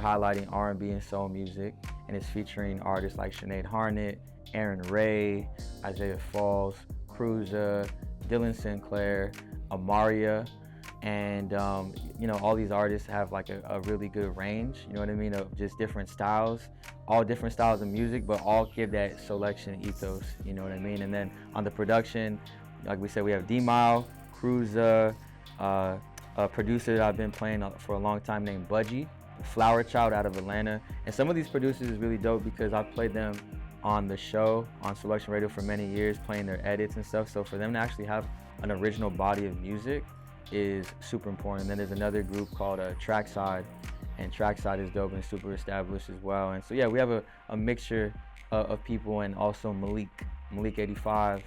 highlighting R&B and soul music, and it's featuring artists like Shinade Harnett, Aaron Ray, Isaiah Falls, Cruza, Dylan Sinclair, Amaria, and you know, all these artists have like a really good range, you know what I mean, of just different styles, all different styles of music, but all give that Soulection ethos, you know what I mean. And then on the production, like we said, we have D-Mile, Cruza, a producer that I've been playing for a long time named Budgie, Flower Child out of Atlanta. And some of these producers is really dope because I've played them on the show, on Soulection Radio for many years, playing their edits and stuff. So for them to actually have an original body of music is super important. And then there's another group called Trackside, and Trackside is dope and super established as well. And so yeah, we have a mixture of people, and also Malik 85.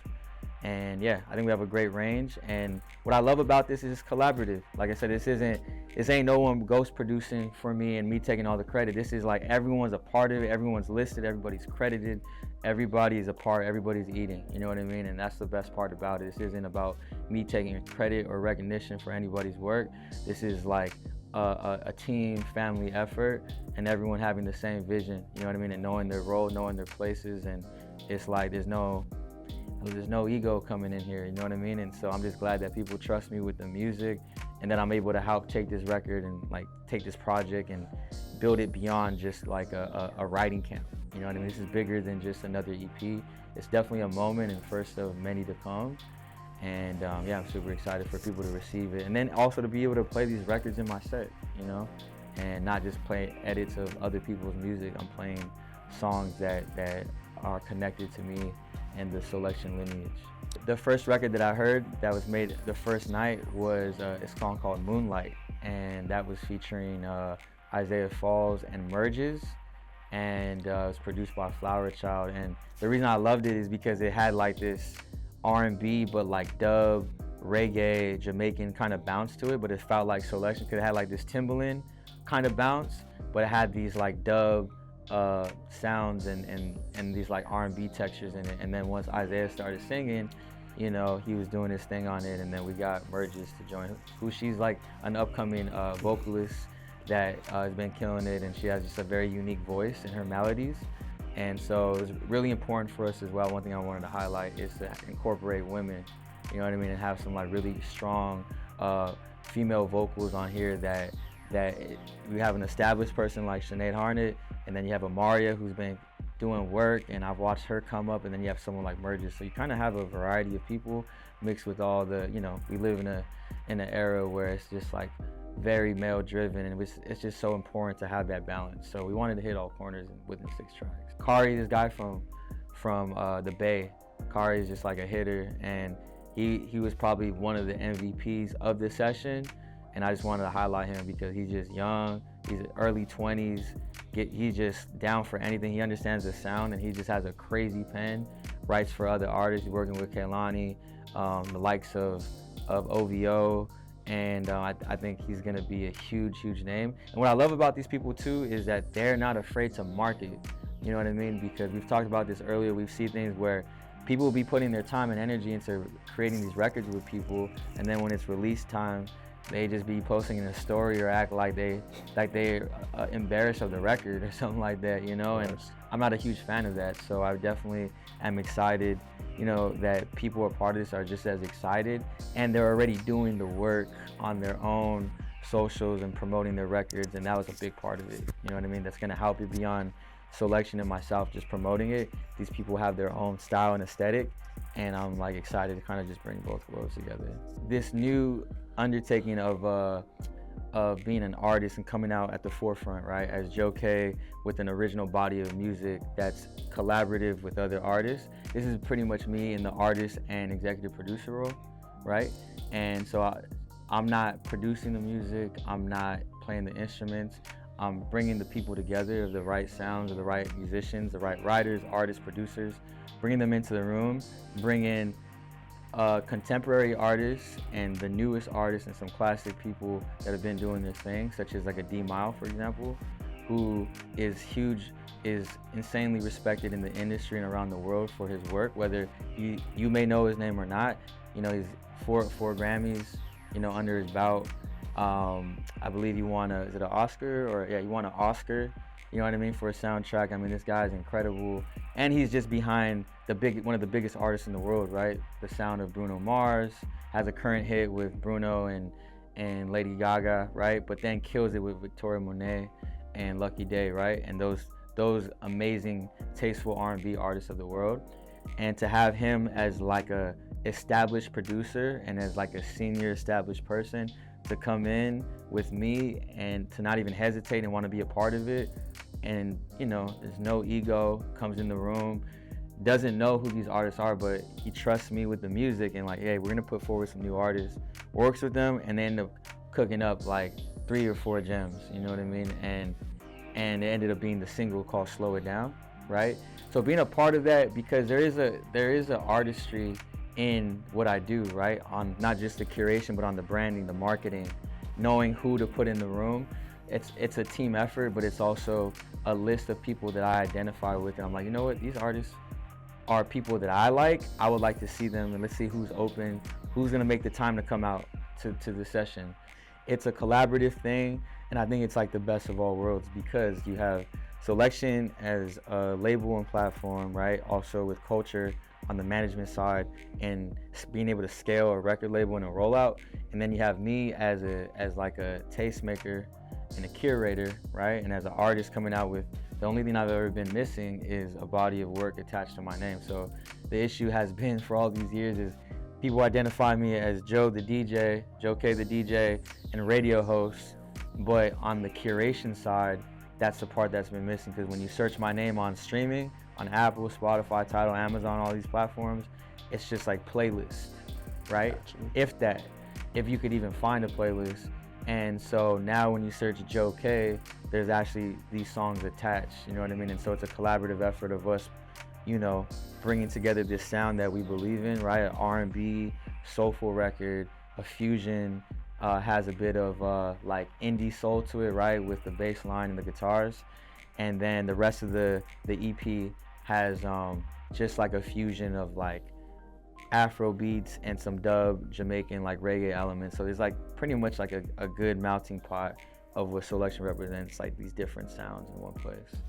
And yeah, I think we have a great range. And what I love about this is it's collaborative. Like I said, this ain't no one ghost producing for me and me taking all the credit. This is like everyone's a part of it, everyone's listed, everybody's credited, everybody is a part, everybody's eating, you know what I mean? And that's the best part about it. This isn't about me taking credit or recognition for anybody's work. This is like a team, family effort, and everyone having the same vision, you know what I mean? And knowing their role, knowing their places, and it's like there's no ego coming in here, you know what I mean? And so I'm just glad that people trust me with the music, and that I'm able to help take this record and like take this project and build it beyond just like a writing camp, you know what I mean? This is bigger than just another EP. It's definitely a moment and first of many to come. And yeah, I'm super excited for people to receive it, and then also to be able to play these records in my set, you know, and not just play edits of other people's music. I'm playing songs that are connected to me and the Soulection lineage. The first record that I heard that was made the first night was a song called Moonlight, and that was featuring Isaiah Falls and Merges, and it was produced by Flower Child. And the reason I loved it is because it had like this R&B but like dub, reggae, Jamaican kind of bounce to it, but it felt like Soulection because it had like this Timbaland kind of bounce, but it had these like dub sounds and these like R&B textures in it. And then once Isaiah started singing, you know, he was doing his thing on it, and then we got Merges to join, who she's like an upcoming vocalist that has been killing it, and she has just a very unique voice in her melodies. And so it's really important for us as well. One thing I wanted to highlight is to incorporate women, you know what I mean, and have some like really strong female vocals on here that we have an established person like Shinade Harnett, and then you have Amaria, who's been doing work, and I've watched her come up, and then you have someone like Merges. So you kind of have a variety of people mixed with all the, you know, we live in an era where it's just like very male driven, and it's just so important to have that balance. So we wanted to hit all corners within 6 tracks. Kari, this guy from the Bay, Kari is just like a hitter, and he was probably one of the MVPs of the session. And I just wanted to highlight him because he's just young, he's early 20s, he's just down for anything. He understands the sound, and he just has a crazy pen, writes for other artists. He's working with Kehlani, the likes of OVO, and I think he's gonna be a huge name. And what I love about these people too is that they're not afraid to market, you know what I mean? Because we've talked about this earlier, we've seen things where people will be putting their time and energy into creating these records with people, and then when it's release time, they just be posting in a story or act like they're embarrassed of the record or something like that, you know. And I'm not a huge fan of that, so I definitely am excited, you know, that people are part of this are just as excited, and they're already doing the work on their own socials and promoting their records, and that was a big part of it, you know what I mean? That's gonna help it beyond Soulection and myself just promoting it. These people have their own style and aesthetic, and I'm like excited to kind of just bring both worlds together. This new undertaking of being an artist and coming out at the forefront, right, as Joe K with an original body of music that's collaborative with other artists. This is pretty much me in the artist and executive producer role, right? And so I'm not producing the music, I'm not playing the instruments, I'm bringing the people together of the right sounds, of the right musicians, the right writers, artists, producers, bringing them into the room, bringing contemporary artists and the newest artists and some classic people that have been doing their thing, such as like a D-Mile, for example, who is huge, is insanely respected in the industry and around the world for his work, whether you may know his name or not. You know, he's four Grammys, you know, under his belt, I believe you won is it an Oscar or yeah, you won an Oscar. You know what I mean, for a soundtrack. I mean, this guy's incredible, and he's just behind one of the biggest artists in the world, right? The sound of Bruno Mars has a current hit with Bruno and Lady Gaga, right? But then kills it with Victoria Monet and Lucky Day, right? And those amazing, tasteful R&B artists of the world, and to have him as like a established producer and as like a senior established person to come in with me and to not even hesitate and want to be a part of it, and you know, there's no ego, comes in the room, doesn't know who these artists are, but he trusts me with the music and like, hey, we're gonna put forward some new artists, works with them, and they end up cooking up like 3 or 4 gems, you know what I mean? And it ended up being the single called Slow It Down, right? So being a part of that, because there is a artistry in what I do, right? On not just the curation, but on the branding, the marketing, knowing who to put in the room. It's a team effort, but it's also a list of people that I identify with, and I'm like, you know what, these artists are people that I like. I would like to see them, and let's see who's open, who's gonna make the time to come out to the session. It's a collaborative thing, and I think it's like the best of all worlds, because you have Soulection as a label and platform, right? Also with culture on the management side and being able to scale a record label and a rollout, and then you have me as like a tastemaker and a curator, right? And as an artist coming out with, the only thing I've ever been missing is a body of work attached to my name. So the issue has been for all these years is people identify me as Joe the DJ, Joe K the DJ, and radio host, but on the curation side, that's the part that's been missing, because when you search my name on streaming, on Apple, Spotify, Tidal, Amazon, all these platforms, it's just like playlists, right? Gotcha. If you could even find a playlist. And so now when you search Joe K, there's actually these songs attached, you know what I mean? And so it's a collaborative effort of us, you know, bringing together this sound that we believe in, right? An R&B, soulful record, a fusion, has a bit of like indie soul to it, right? With the bass line and the guitars. And then the rest of the EP has just like a fusion of like Afrobeats and some dub Jamaican like reggae elements. So there's like pretty much like a good melting pot of what Soulection represents, like these different sounds in one place.